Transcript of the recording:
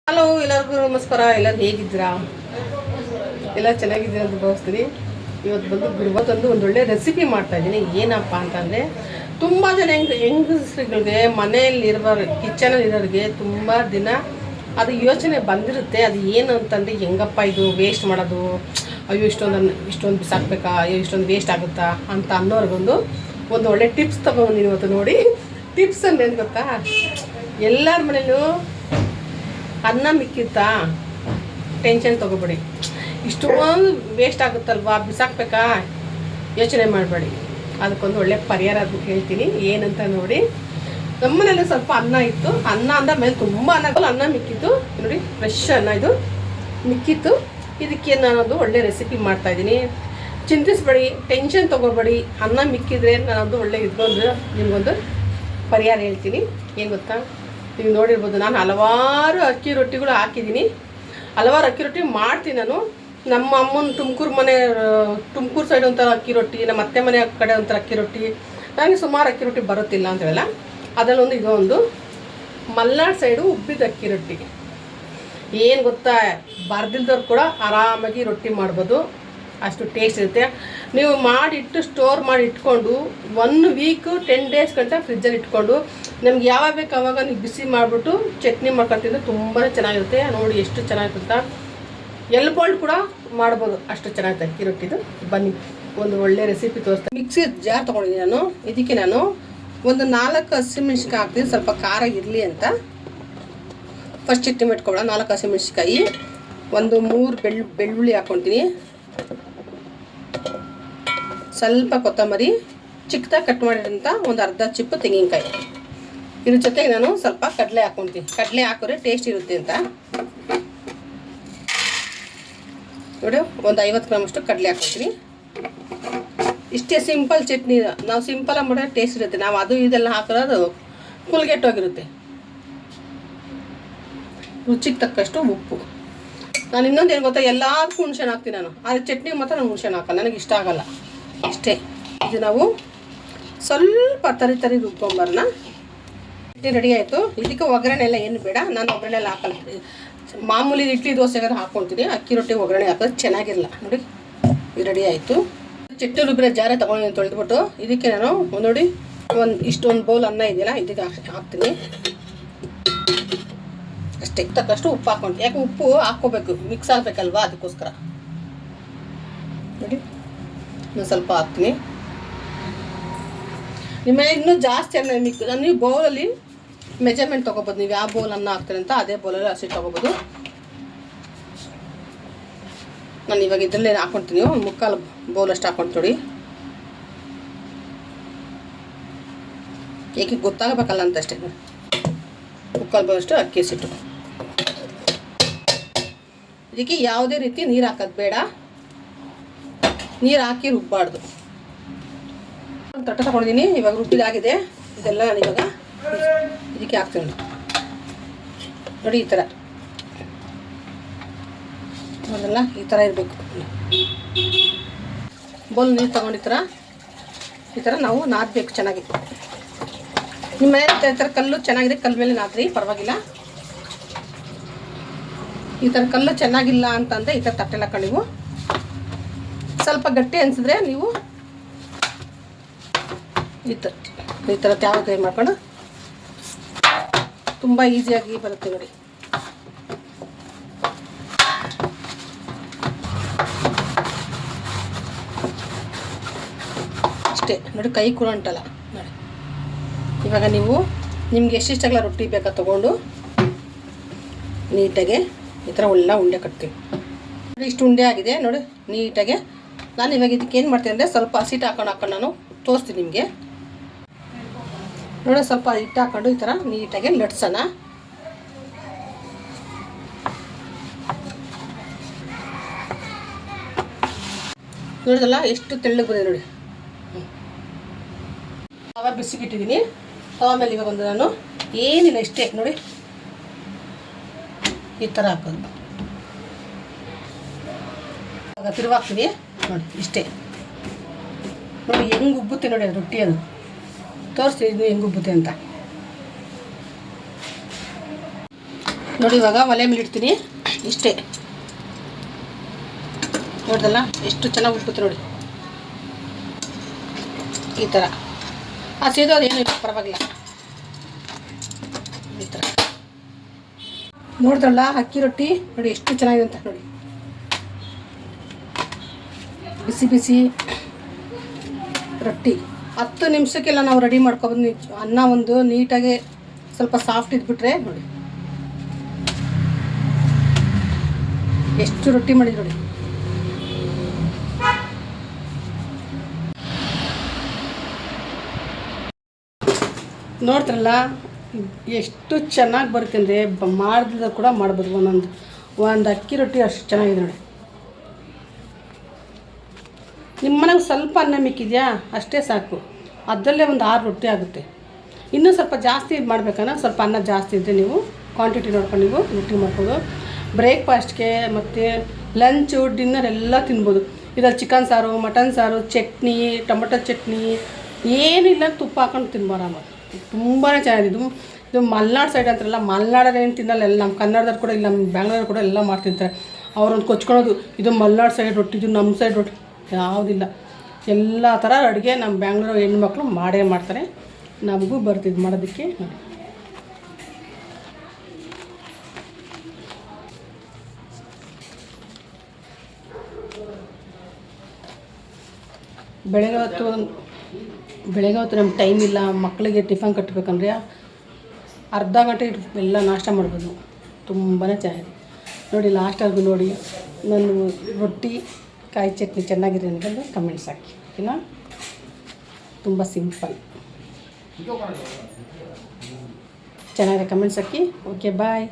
Hello, ಎಲ್ಲರಿಗೂ ನಮಸ್ಕಾರ. ಎಲ್ಲರೂ ಹೇಗಿದ್ದೀರಾ? ಎಲ್ಲ ಚೆನ್ನಾಗಿದ್ದೀರಾ ಅಂತ ಭಾವಿಸ್ತೀನಿ. ಇವತ್ತೊಂದು ಒಂದೊಳ್ಳೆ ರೆಸಿಪಿ ಮಾಡ್ತಾಯಿದ್ದೀನಿ. ಏನಪ್ಪ ಅಂತಂದರೆ, ತುಂಬ ಜನ ಹೆಂಗಸ್ರುಗಳಿಗೆ ಮನೆಯಲ್ಲಿರೋರು, ಕಿಚನಲ್ಲಿರೋರಿಗೆ ತುಂಬ ದಿನ ಅದು ಯೋಚನೆ ಬಂದಿರುತ್ತೆ. ಅದು ಏನು ಅಂತಂದರೆ, ಹೆಂಗಪ್ಪ ಇದು ವೇಸ್ಟ್ ಮಾಡೋದು, ಅಯ್ಯೋ ಇಷ್ಟೊಂದು ಬಿಸಾಕಬೇಕಾ, ಅಯ್ಯೋ ಇಷ್ಟೊಂದು ವೇಸ್ಟ್ ಆಗುತ್ತಾ ಅಂತ ಅನ್ನೋರಿಗೊಂದು ಒಳ್ಳೆ ಟಿಪ್ಸ್ ತೊಗೊಂಡು ಇವತ್ತು ನೋಡಿ. ಟಿಪ್ಸ್ ಅಂದೇನು ಗೊತ್ತಾ, ಎಲ್ಲರ ಮನೇಲೂ ಅನ್ನ ಮಿಕ್ಕಿತ್ತಾ ಟೆನ್ಷನ್ ತೊಗೋಬೇಡಿ. ಇಷ್ಟೊಂದು ವೇಸ್ಟ್ ಆಗುತ್ತಲ್ವಾ, ಬಿಸಾಕಬೇಕಾ ಯೋಚನೆ ಮಾಡಬೇಡಿ. ಅದಕ್ಕೊಂದು ಒಳ್ಳೆ ಪರಿಹಾರ ಅಂತ ಹೇಳ್ತೀನಿ. ಏನಂತ ನೋಡಿ, ನಮ್ಮನೇಲಿ ಸ್ವಲ್ಪ ಅನ್ನ ಇತ್ತು. ಅನ್ನ ಅಂದ ಮೇಲೆ ತುಂಬ ಅನ್ನ ಮಿಕ್ಕಿತ್ತು ನೋಡಿ. ಫ್ರೆಶ್ ಅನ್ನ ಇದು ಮಿಕ್ಕಿತ್ತು. ಇದಕ್ಕೆ ನಾನೊಂದು ಒಳ್ಳೆ ರೆಸಿಪಿ ಮಾಡ್ತಾಯಿದ್ದೀನಿ. ಚಿಂತಿಸ್ಬೇಡಿ, ಟೆನ್ಷನ್ ತೊಗೋಬೇಡಿ. ಅನ್ನ ಮಿಕ್ಕಿದ್ರೆ ನಾನೊಂದು ಒಳ್ಳೆ ನಿಮಗೊಂದು ಪರಿಹಾರ ಹೇಳ್ತೀನಿ. ಏನು ಗೊತ್ತಾ, ನೀವು ನೋಡಿರ್ಬೋದು, ನಾನು ಹಲವಾರು ಅಕ್ಕಿ ರೊಟ್ಟಿಗಳು ಹಾಕಿದ್ದೀನಿ. ಹಲವಾರು ಅಕ್ಕಿ ರೊಟ್ಟಿ ಮಾಡ್ತೀನಿ ನಾನು. ನಮ್ಮ ಅಮ್ಮನ ತುಮಕೂರು ಸೈಡ್ ಒಂಥರ ಅಕ್ಕಿ ರೊಟ್ಟಿ, ನಮ್ಮ ಅತ್ತೆ ಮನೆ ಕಡೆ ಒಂಥರ ಅಕ್ಕಿ ರೊಟ್ಟಿ. ನನಗೆ ಸುಮಾರು ಅಕ್ಕಿ ರೊಟ್ಟಿ ಬರುತ್ತಿಲ್ಲ ಅಂತ ಹೇಳಲ್ಲ. ಅದರಲ್ಲೊಂದು ಇದೊಂದು ಮಲೆನಾಡು ಸೈಡು ಉಬ್ಬಿದ ಅಕ್ಕಿ ರೊಟ್ಟಿ. ಏನು ಗೊತ್ತಾ, ಬರ್ದಿಲ್ದವ್ರು ಕೂಡ ಆರಾಮಾಗಿ ರೊಟ್ಟಿ ಮಾಡ್ಬೋದು, ಅಷ್ಟು ಟೇಸ್ಟ್ ಇರುತ್ತೆ. ನೀವು ಸ್ಟೋರ್ ಮಾಡಿ ಇಟ್ಕೊಂಡು 1 ವೀಕು 10 ಡೇಸ್ ಗಂಟ ಫ್ರಿಜ್ಜಲ್ಲಿ ಇಟ್ಕೊಂಡು ನಮ್ಗೆ ಯಾವಾಗ ಬೇಕು ಆವಾಗ ನೀವು ಬಿಸಿ ಮಾಡಿಬಿಟ್ಟು ಚಟ್ನಿ ಮಾಡ್ಕೊತಿದ್ರೆ ತುಂಬಾ ಚೆನ್ನಾಗಿರುತ್ತೆ. ನೋಡಿ ಎಷ್ಟು ಚೆನ್ನಾಗಿರುತ್ತೆ. ಎಲ್ಬೋಲ್ಡ್ ಕೂಡ ಮಾಡ್ಬೋದು, ಅಷ್ಟು ಚೆನ್ನಾಗಿರುತ್ತೆ ಅಕ್ಕಿ ರೊಟ್ಟಿದು. ಬನ್ನಿ ಒಂದು ಒಳ್ಳೆ ರೆಸಿಪಿ ತೋರಿಸ್ತೀನಿ. ಮಿಕ್ಸಿ ಜಾರ್ ತೊಗೊಂಡಿದ್ದೀನಿ ನಾನು. ಇದಕ್ಕೆ ನಾನು ಒಂದು 4 ಹಸಿಮೆಣ್ಸಿನ್ಕಾಯಿ ಹಾಕ್ತೀನಿ, ಸ್ವಲ್ಪ ಖಾರ ಇರಲಿ ಅಂತ. ಫಸ್ಟ್ ಚಟ್ನಿ ಮಾಡ್ಕೊಳ್ಳೋಣ. 4 ಹಸಿಮೆಣ್ಸಿನ್ಕಾಯಿ, ಒಂದು 3 ಬೆಳ್ಳುಳ್ಳಿ ಹಾಕ್ಕೊತೀನಿ, ಸ್ವಲ್ಪ ಕೊತ್ತಂಬರಿ, ಚಿಕ್ಕದಾಗಿ ಕಟ್ ಮಾಡಿರೋಂಥ ಒಂದು ಅರ್ಧ ಚಿಪ್ಪು ತೆಂಗಿನಕಾಯಿ. ಇದ್ರ ಜೊತೆಗೆ ನಾನು ಸ್ವಲ್ಪ ಕಡಲೆ ಹಾಕ್ಕೊತೀನಿ. ಕಡಲೆ ಹಾಕಿದ್ರೆ ಟೇಸ್ಟ್ ಇರುತ್ತೆ ಅಂತ ನೋಡಿ. ಒಂದು 50 ಗ್ರಾಮ್ ಅಷ್ಟು ಕಡಲೆ ಹಾಕ್ಕೊತೀನಿ. ಇಷ್ಟೇ ಸಿಂಪಲ್ ಚಟ್ನಿ. ನಾವು ಸಿಂಪಲಾಗಿ ಮಾಡಿದ್ರೆ ಟೇಸ್ಟ್ ಇರುತ್ತೆ. ನಾವು ಅದು ಇದೆಲ್ಲ ಹಾಕಿರೋದು ಕುಲ್ಗೆಟ್ಟೋಗಿರುತ್ತೆ. ರುಚಿಗೆ ತಕ್ಕಷ್ಟು ಉಪ್ಪು. ನಾನು ಇನ್ನೊಂದು ಏನು ಗೊತ್ತಾ, ಎಲ್ಲದಕ್ಕೂ ಹುಣ್ಸೆಹಣ್ಣು ಹಾಕ್ತೀನಿ ನಾನು. ಆದರೆ ಚಟ್ನಿಗೆ ಮಾತ್ರ ನಾನು ಹುಣ್ಸೆಹಣ್ಣು ಹಾಕಲ್ಲ, ನನಗೆ ಇಷ್ಟ ಆಗಲ್ಲ. ಇಷ್ಟೇ. ಇದು ನಾವು ಸ್ವಲ್ಪ ತರಿ ರುಬ್ಕೊಂಬರೋಣ. ಚಟ್ನಿ ರೆಡಿ ಆಯಿತು. ಇದಕ್ಕೆ ಒಗ್ಗರಣೆ ಎಲ್ಲ ಏನು ಬೇಡ, ನಾನು ಒಗ್ಗರಣೆ ಎಲ್ಲ ಹಾಕಲ್ಲ. ಮಾಮೂಲಿ ಇಡ್ಲಿ ದೋಸೆಗಾದ್ರೆ ಹಾಕ್ಕೊಳ್ತೀನಿ. ಅಕ್ಕಿ ರೊಟ್ಟಿಗೆ ಒಗ್ಗರಣೆ ಹಾಕೋದು ಚೆನ್ನಾಗಿರಲ್ಲ ನೋಡಿ. ಇದು ರೆಡಿ ಆಯಿತು. ಚಟ್ನಿ ರುಬ್ಬಿರೋ ಜಾರೆ ತೊಗೊಂಡು ತೊಳೆದ್ಬಿಟ್ಟು ಇದಕ್ಕೆ ನಾನು ನೋಡಿ ಇಷ್ಟೊಂದು ಬೌಲ್ ಅನ್ನ ಇದೆಯಲ್ಲ, ಇದಕ್ಕೆ ಹಾಕ್ತೀನಿ ಅಷ್ಟೇ. ತಕ್ಕಷ್ಟು ಉಪ್ಪು ಹಾಕ್ಕೊಂಡು, ಯಾಕೆ ಉಪ್ಪು ಹಾಕ್ಕೋಬೇಕು, ಮಿಕ್ಸ್ ಆಗಬೇಕಲ್ವಾ, ಅದಕ್ಕೋಸ್ಕರ ನೋಡಿ. ನಾನು ಸ್ವಲ್ಪ ಹಾಕ್ತೀನಿ. ನಿಮ್ಮ ಮನೆ ಇನ್ನೂ ಜಾಸ್ತಿ ಅನ್ನ ನೀವು ಬೌಲಲ್ಲಿ ಮೆಜರ್ಮೆಂಟ್ ತೊಗೋಬೋದು. ನೀವು ಯಾವ ಬೌಲ್ ಅನ್ನ ಹಾಕ್ತೀರಿ ಅಂತ ಅದೇ ಬೌಲಲ್ಲಿ ಹಸಿ ತೊಗೋಬೋದು. ನಾನು ಇವಾಗ ಇದರಲ್ಲೇ ಹಾಕ್ಕೊಳ್ತೀನಿ. ಒಂದು 3/4 ಬೌಲಷ್ಟು ಹಾಕ್ಕೊಂಡು ನೋಡಿ. ಏಕೆ ಗೊತ್ತಾಗಬೇಕಲ್ಲ ಅಂತ ಅಷ್ಟೇ. 3/4 ಬೌಲಷ್ಟು ಅಕ್ಕಿ ಹಸಿಟ್ಟು. ಇದಕ್ಕೆ ಯಾವುದೇ ರೀತಿ ನೀರು ಹಾಕೋದು ಬೇಡ, ನೀರು ಹಾಕಿ ರುಬ್ಬಾರ್ದು. ಒಂದು ತಟ್ಟೆ ತೊಗೊಂಡಿದ್ದೀನಿ. ಇವಾಗ ರುಬ್ಬಿದಾಗಿದೆ. ಇದೆಲ್ಲ ನಾನು ಇವಾಗ ಇದಕ್ಕೆ ಹಾಕ್ತೀನಿ ನೋಡಿ. ಈ ಥರ ಅದೆಲ್ಲ ಈ ಥರ ಇರಬೇಕು. ಬೌಲ್ ನೀರು ತೊಗೊಂಡು ಈ ಥರ ನಾವು ನಾದಬೇಕು ಚೆನ್ನಾಗಿ. ನಿಮ್ಮ ಮನೆ ಈ ಥರ ಕಲ್ಲು ಚೆನ್ನಾಗಿದೆ, ಕಲ್ಲು ಮೇಲೆ ನಾದ್ರಿ ಪರವಾಗಿಲ್ಲ. ಈ ಥರ ಕಲ್ಲು ಚೆನ್ನಾಗಿಲ್ಲ ಅಂತಂದರೆ ಈ ಥರ ತಟ್ಟೆಲ್ಲ ಹಾಕೊಂಡು ನೀವು ಸ್ವಲ್ಪ ಗಟ್ಟಿ ಅನಿಸಿದ್ರೆ ನೀವು ಈ ಥರ ತ್ಯಾವ ಮಾಡ್ಕೊಂಡು ತುಂಬ ಈಸಿಯಾಗಿ ಬರುತ್ತೆ ನೋಡಿ. ಅಷ್ಟೇ ನೋಡಿ, ಕೈ ಕೂಡ ಉಂಟಲ್ಲ ನೋಡಿ. ಇವಾಗ ನೀವು ನಿಮ್ಗೆ ಎಷ್ಟೆಷ್ಟಾಗಲ್ಲ ರೊಟ್ಟಿ ಬೇಕಾ ತೊಗೊಂಡು ನೀಟಾಗೆ ಈ ಥರ ಒಳ್ಳೆ ಉಂಡೆ ಕಟ್ತೀವಿ ನೋಡಿ. ಇಷ್ಟು ಉಂಡೆ ಆಗಿದೆ ನೋಡಿ ನೀಟಾಗೆ. ನಾನು ಇವಾಗ ಇದಕ್ಕೆ ಏನು ಮಾಡ್ತೀನಿ ಅಂದರೆ, ಸ್ವಲ್ಪ ಹಸಿಟ್ಟು ಹಾಕೊಂಡು ನಾನು ತೋರಿಸ್ತೀನಿ ನಿಮಗೆ ನೋಡಿ. ಸ್ವಲ್ಪ ಹಿಟ್ಟು ಹಾಕ್ಕೊಂಡು ಈ ಥರ ನೀಟಾಗಿ ಲಟ್ಸೋಣ. ನೋಡಿದಲ್ಲ ಎಷ್ಟು ತೆಳ್ಳಗೆ ಬಂದಿದೆ ನೋಡಿ. ತವ ಬಿಸಿಗಿಟ್ಟಿದ್ದೀನಿ. ತವ ಮೇಲೆ ಇವಾಗ ಒಂದು ನಾನು ಏನಿಲ್ಲ ಇಷ್ಟೇ ನೋಡಿ, ಈ ಥರ ಹಾಕೋದು. ಆಗ ತಿರುವಾಗ್ತೀನಿ ನೋಡಿ. ಇಷ್ಟೇ ನೋಡಿ ಹೆಂಗೆ ಉಬ್ಬುತ್ತೆ ನೋಡಿ ರೊಟ್ಟಿ. ಅದು ತೋರಿಸ್ತೀನಿ ಇದು ಹೆಂಗೆ ಉಬ್ಬುತ್ತೆ ಅಂತ. ನೋಡಿ ಇವಾಗ ಒಲೆ ಮೇಲೆ ಇಡ್ತೀನಿ. ಇಷ್ಟೇ ನೋಡ್ದಲ್ಲ ಎಷ್ಟು ಚೆನ್ನಾಗಿ ಉಪ್ಪುತ್ತೆ ನೋಡಿ. ಈ ಥರ ಹಸಿದು ಏನು ಪರವಾಗಿಲ್ಲ. ಈ ಥರ ನೋಡಿದ್ರಲ್ಲ ಅಕ್ಕಿ ರೊಟ್ಟಿ ನೋಡಿ ಎಷ್ಟು ಚೆನ್ನಾಗಿದೆ ಅಂತ ನೋಡಿ. ಬಿಸಿ ಬಿಸಿ ರೊಟ್ಟಿ 10 ನಿಮಿಷಕ್ಕೆಲ್ಲ ನಾವು ರೆಡಿ ಮಾಡ್ಕೊಬೋದು. ಅನ್ನ ಒಂದು ನೀಟಾಗಿ ಸ್ವಲ್ಪ ಸಾಫ್ಟ್ ಇದ್ಬಿಟ್ರೆ ನೋಡಿ ಎಷ್ಟು ರೊಟ್ಟಿ ಮಾಡಿದ್ರು ನೋಡಿ. ನೋಡ್ತಾರಲ್ಲ ಎಷ್ಟು ಚೆನ್ನಾಗಿ ಬರುತ್ತೆ ಅಂದರೆ ಮಾಡಿದ್ರೆ ಕೂಡ ಮಾಡ್ಬೋದು. ಒಂದು ಅಕ್ಕಿ ರೊಟ್ಟಿ ಅಷ್ಟು ಚೆನ್ನಾಗಿದೆ ನೋಡಿ. ನಿಮ್ಮ ಮನೆಗೆ ಸ್ವಲ್ಪ ಅನ್ನ ಮಿಕ್ಕಿದೆಯಾ ಅಷ್ಟೇ ಸಾಕು, ಅದರಲ್ಲೇ ಒಂದು 6 ರೊಟ್ಟಿ ಆಗುತ್ತೆ. ಇನ್ನೂ ಸ್ವಲ್ಪ ಜಾಸ್ತಿ ಇದು ಮಾಡ್ಬೇಕನ್ನ ಸ್ವಲ್ಪ ಅನ್ನ ಜಾಸ್ತಿ ಇದ್ದರೆ ನೀವು ಕ್ವಾಂಟಿಟಿ ನೋಡ್ಕೊಂಡು ನೀವು ರೊಟ್ಟಿ ಮಾಡ್ಬೋದು. ಬ್ರೇಕ್ಫಾಸ್ಟ್ಗೆ ಮತ್ತು ಲಂಚು ಡಿನ್ನರ್ ಎಲ್ಲ ತಿನ್ಬೋದು. ಇದರಲ್ಲಿ ಚಿಕನ್ ಸಾರು, ಮಟನ್ ಸಾರು, ಚಟ್ನಿ, ಟೊಮೊಟೊ ಚಟ್ನಿ ಏನಿಲ್ಲ ತುಪ್ಪ ಹಾಕೊಂಡು ತಿನ್ಬೋದು ಆರಾಮಾಗಿ. ತುಂಬಾ ಚೆನ್ನಾಗಿದೆ. ಇದು ಮಲೆನಾಡು ಸೈಡ್ ಅಂತಾರಲ್ಲ, ಮಲೆನಾಡಲ್ಲಿ ಏನು ತಿನ್ನಲ್ಲ, ಎಲ್ಲ ನಮ್ಮ ಕನ್ನಡದವ್ರು ಕೂಡ ಇಲ್ಲ, ನಮ್ಮ ಬ್ಯಾಂಗ್ಳೂರು ಕೂಡ ಎಲ್ಲ ಮಾಡ್ತಿರ್ತಾರೆ. ಅವ್ರೊಂದು ಕೊಚ್ಕೊಳ್ಳೋದು ಇದು ಮಲೆನಾಡು ಸೈಡ್ ರೊಟ್ಟಿ, ಇದು ನಮ್ಮ ಸೈಡ್ ರೊಟ್ಟಿ ಯಾವುದಿಲ್ಲ. ಎಲ್ಲ ಥರ ಅಡುಗೆ ನಮ್ಮ ಬ್ಯಾಂಗ್ಳೂರು ಹೆಣ್ಮಕ್ಳು ಮಾಡೇ ಮಾಡ್ತಾರೆ. ನಮಗೂ ಬರ್ತಿದ್ದು ಮಾಡೋದಕ್ಕೆ. ಬೆಳಗ್ಗೆ ಹೊತ್ತು ನಮ್ಗೆ ಟೈಮ್ ಇಲ್ಲ, ಮಕ್ಕಳಿಗೆ ಟಿಫನ್ ಕಟ್ಟಬೇಕಂದ್ರೆ ಅರ್ಧ ಗಂಟೆ ಎಲ್ಲ ನಾಷ್ಟ ಮಾಡ್ಬೋದು. ತುಂಬಾ ಚೆನ್ನಾಗಿದೆ ನೋಡಿ. ಲಾಸ್ಟವರೆಗೂ ನೋಡಿ. ನಾನು ರೊಟ್ಟಿ ಕಾಯಿ ಚಟ್ನಿ ಚೆನ್ನಾಗಿದೆ ಅಂತಂದು ಕಮೆಂಟ್ಸ್ ಹಾಕಿ, ಓಕೆನಾ? ತುಂಬ ಸಿಂಪಲ್ ಚೆನ್ನಾಗಿದೆ, ಕಮೆಂಟ್ಸ್ ಹಾಕಿ. ಓಕೆ, ಬಾಯ್.